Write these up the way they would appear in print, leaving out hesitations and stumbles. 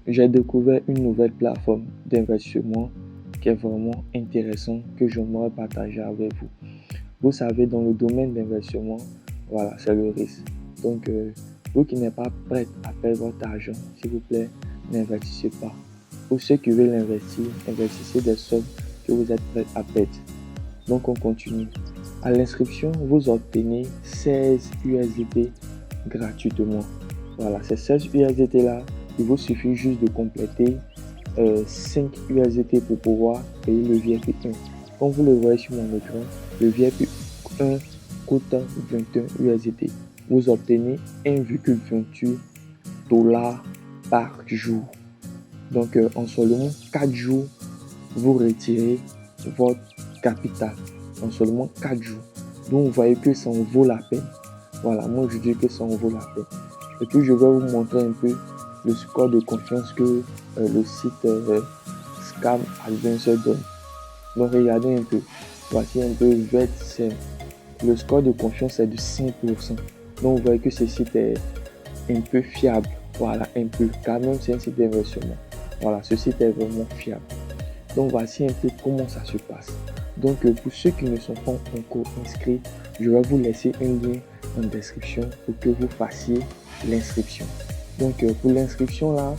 j'ai découvert une nouvelle plateforme d'investissement qui est vraiment intéressante que j'aimerais partager avec vous. Vous savez, dans le domaine d'investissement, voilà, c'est le risque. Donc, vous qui n'êtes pas prêt à perdre votre argent, s'il vous plaît, n'investissez pas. Pour ceux qui veulent investir, investissez des sommes que vous êtes prêt à perdre. Donc, on continue. À l'inscription, vous obtenez 16 USDT gratuitement. Voilà, ces 16 USDT là, il vous suffit juste de compléter 5 USDT pour pouvoir payer le VIP 1. Comme vous le voyez sur mon écran, le VIP 1 coûte 21 USDT. Vous obtenez 1,28 $ par jour. Donc, en seulement 4 jours, vous retirez votre capital. En seulement 4 jours. Donc, vous voyez que ça en vaut la peine. Voilà, moi je dis que ça en vaut la peine. Et puis, je vais vous montrer un peu le score de confiance que le site Scam Adventure donne. Donc, regardez un peu. Voici un peu VET. Le score de confiance est de 5%. Donc, vous voyez que ce site est un peu fiable. Voilà, un peu. Quand même, c'est un site d'investissement. Voilà, ce site est vraiment fiable. Donc, voici un peu comment ça se passe. Donc, pour ceux qui ne sont pas encore inscrits, je vais vous laisser un lien en description pour que vous fassiez l'inscription. Donc, pour l'inscription là,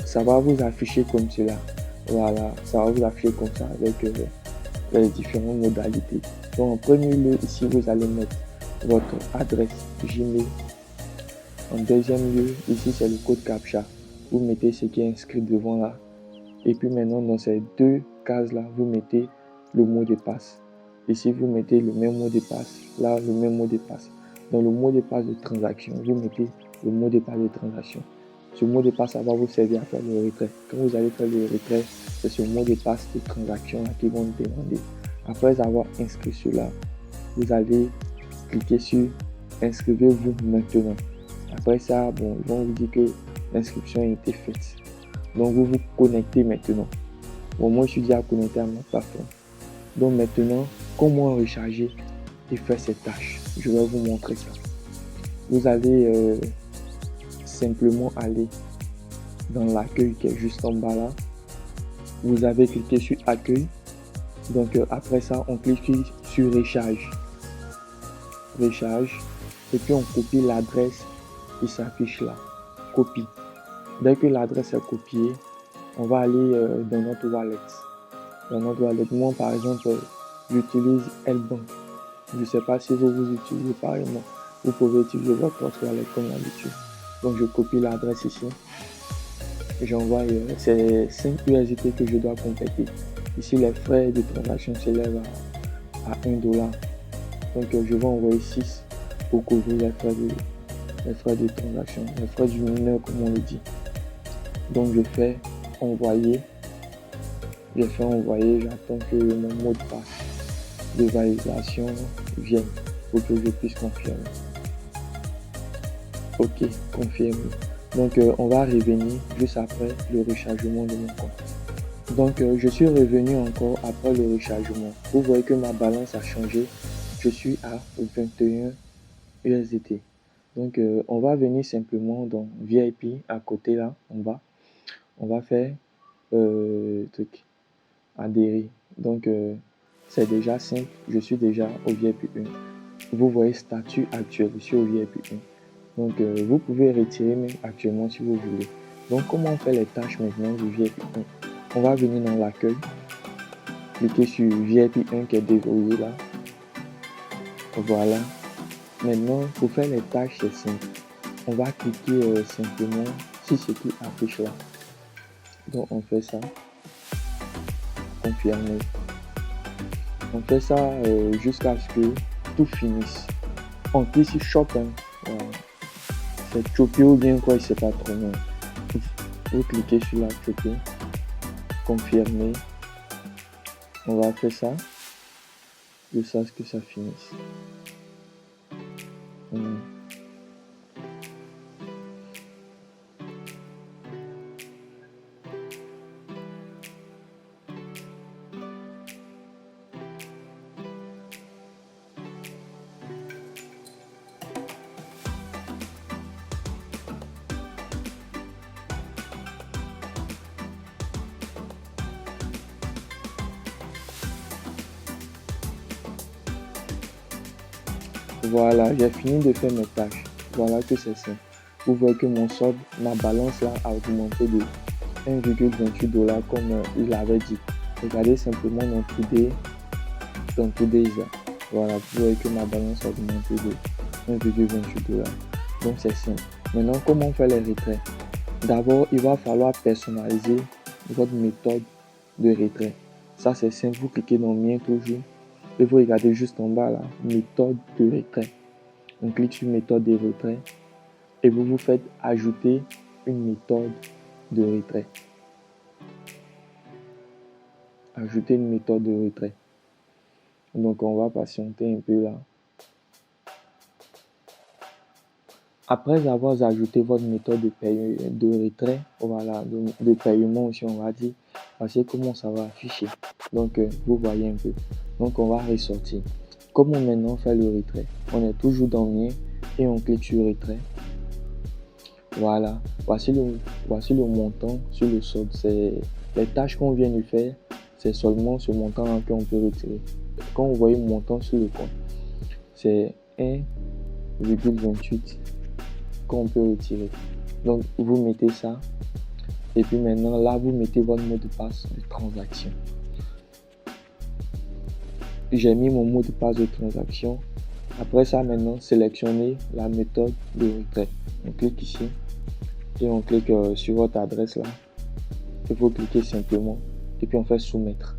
ça va vous afficher comme cela. Voilà, ça va vous afficher comme ça avec les différentes modalités. Donc, en premier lieu, ici, vous allez mettre votre adresse Gmail. En deuxième lieu, ici, c'est le code CAPTCHA. Vous mettez ce qui est inscrit devant là. Et puis maintenant, dans ces deux cases-là, vous mettez le mot de passe. Ici, vous mettez le même mot de passe. Là, le même mot de passe. Dans le mot de passe de transaction, vous mettez le mot de passe de transaction. Ce mot de passe, ça va vous servir à faire le retrait. Quand vous allez faire le retrait, c'est ce mot de passe de transaction là qui vont vous demander. Après avoir inscrit cela, vous allez cliquer sur inscrivez-vous maintenant. Après ça, bon, ils vont vous dire que l'inscription a été faite. Donc, vous vous connectez maintenant. Bon, moi, je suis déjà connecté à ma plateforme. Donc, maintenant, comment recharger et faire ces tâches? Je vais vous montrer ça. Vous allez simplement aller dans l'accueil qui est juste en bas là. Vous avez cliqué sur accueil. Donc, après ça, on clique sur recharge. Recharge. Et puis, on copie l'adresse qui s'affiche là. Copie. Dès que l'adresse est copiée, on va aller dans notre wallet. Dans notre wallet, moi par exemple, j'utilise L-Bank. Je ne sais pas si vous utilisez pareillement. Vous pouvez utiliser votre wallet comme d'habitude. Donc je copie l'adresse ici. J'envoie ces 5 USDT que je dois compléter. Ici, les frais de transaction s'élèvent à 1 $. Donc je vais envoyer 6 pour couvrir les frais de transaction, les frais du mineur comme on le dit. Donc je fais envoyer. J'attends que mon mot de passe de validation vienne pour que je puisse confirmer. Ok, confirmé. Donc on va revenir juste après le rechargement de mon compte. Donc je suis revenu encore après le rechargement. Vous voyez que ma balance a changé. Je suis à 21 USDT. Donc on va venir simplement dans VIP à côté là, en bas. On va faire truc. Adhérer. Donc, c'est déjà simple. Je suis déjà au VIP 1. Vous voyez statut actuel. Je suis au VIP 1. Donc, vous pouvez retirer même actuellement si vous voulez. Donc, comment on fait les tâches maintenant du VIP 1? On va venir dans l'accueil. Cliquez sur VIP 1 qui est déverrouillé là. Voilà. Maintenant, pour faire les tâches, c'est simple. On va cliquer simplement sur ce qui affiche là. Donc, on fait ça. Confirmer. On fait ça jusqu'à ce que tout finisse. On clique sur shop. C'est choper ou bien quoi, je sais pas trop. Mais vous cliquez sur la choper. Confirmer. On va faire ça jusqu'à ce que ça finisse. Voilà, j'ai fini de faire mes tâches. Voilà que c'est simple. Vous voyez que mon solde, ma balance là a augmenté de 1,28 $ comme il avait dit. Regardez simplement dans Today's. Voilà, vous voyez que ma balance a augmenté de 1,28 $. Donc c'est simple. Maintenant, comment on fait les retraits? D'abord, il va falloir personnaliser votre méthode de retrait. Ça c'est simple, vous cliquez dans Mien toujours et vous regardez juste en bas là, méthode de retrait. On clique sur méthode de retrait et vous vous faites ajouter une méthode de retrait. Ajouter une méthode de retrait. Donc on va patienter un peu là. Après avoir ajouté votre méthode de retrait, voilà, de paiement aussi on va dire, voici comment ça va afficher. Donc vous voyez un peu. Donc on va ressortir. Comment maintenant faire le retrait? On est toujours dans Mien et on clique sur retrait. Voilà, voici le montant sur le solde. C'est les tâches qu'on vient de faire, c'est seulement ce montant-là qu'on peut retirer. Quand vous voyez le montant sur le compte, c'est 1,28 qu'on peut retirer. Donc vous mettez ça et puis maintenant là vous mettez votre mot de passe de transaction. J'ai mis mon mot de passe de transaction. Après ça, maintenant sélectionnez la méthode de retrait. On clique ici et on clique sur votre adresse là. Il faut cliquer simplement et puis on fait soumettre.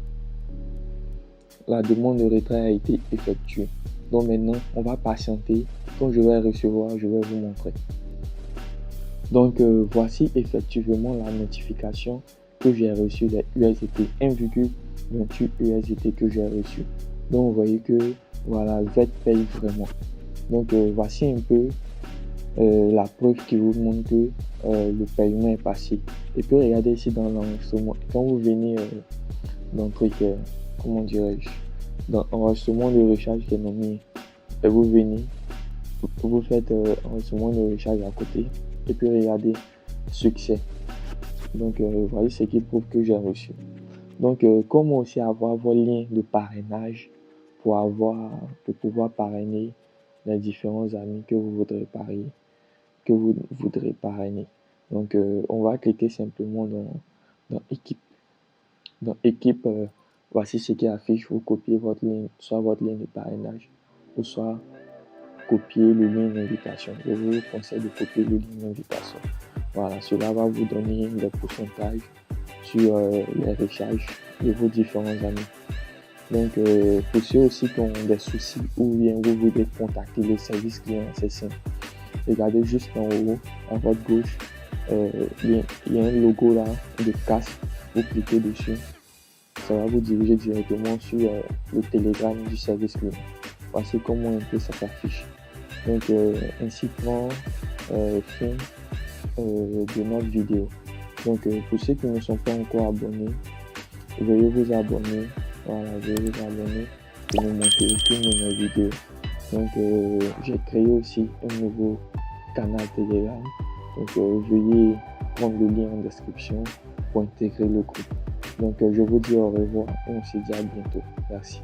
La demande de retrait a été effectuée. Donc maintenant on va patienter. Quand je vais recevoir, je vais vous montrer. Donc voici effectivement la notification que j'ai reçue des USDT, 1,28 USDT que j'ai reçu. Donc vous voyez que voilà, VET paye vraiment. Donc voici un peu la preuve qui vous montre que le paiement est passé. Et puis regardez ici dans l'enregistrement. Quand vous venez dans le truc, comment dirais-je, dans l'enregistrement de recharge qui est nommé, et vous venez, vous faites enregistrement de recharge à côté. Et puis regardez, succès. Donc voyez ce qui prouve que j'ai reçu. Donc comment aussi avoir vos liens de parrainage pour pouvoir parrainer les différents amis que vous voudrez parrainer. Donc on va cliquer simplement dans équipe. Dans équipe, voici ce qui affiche. Vous copiez votre lien, soit votre lien de parrainage ou soit copier le lien d'invitation. Je vous conseille de copier le lien d'invitation. Voilà, cela va vous donner des pourcentages sur les recharges de vos différents amis. Donc, pour ceux aussi qui ont des soucis ou bien vous voulez contacter le service client, c'est simple. Regardez juste en haut, à votre gauche, il y a un logo là de casque. Vous cliquez dessus. Ça va vous diriger directement sur le Telegram du service client. Voici comment un peu ça s'affiche. Donc ainsi prend fin de notre vidéo. Donc pour ceux qui ne sont pas encore abonnés, veuillez vous abonner. Voilà, veuillez vous abonner pour ne manquer aucune de mes vidéos. Donc j'ai créé aussi un nouveau canal Telegram. Donc veuillez prendre le lien en description pour intégrer le groupe. Donc je vous dis au revoir et on se dit à bientôt. Merci.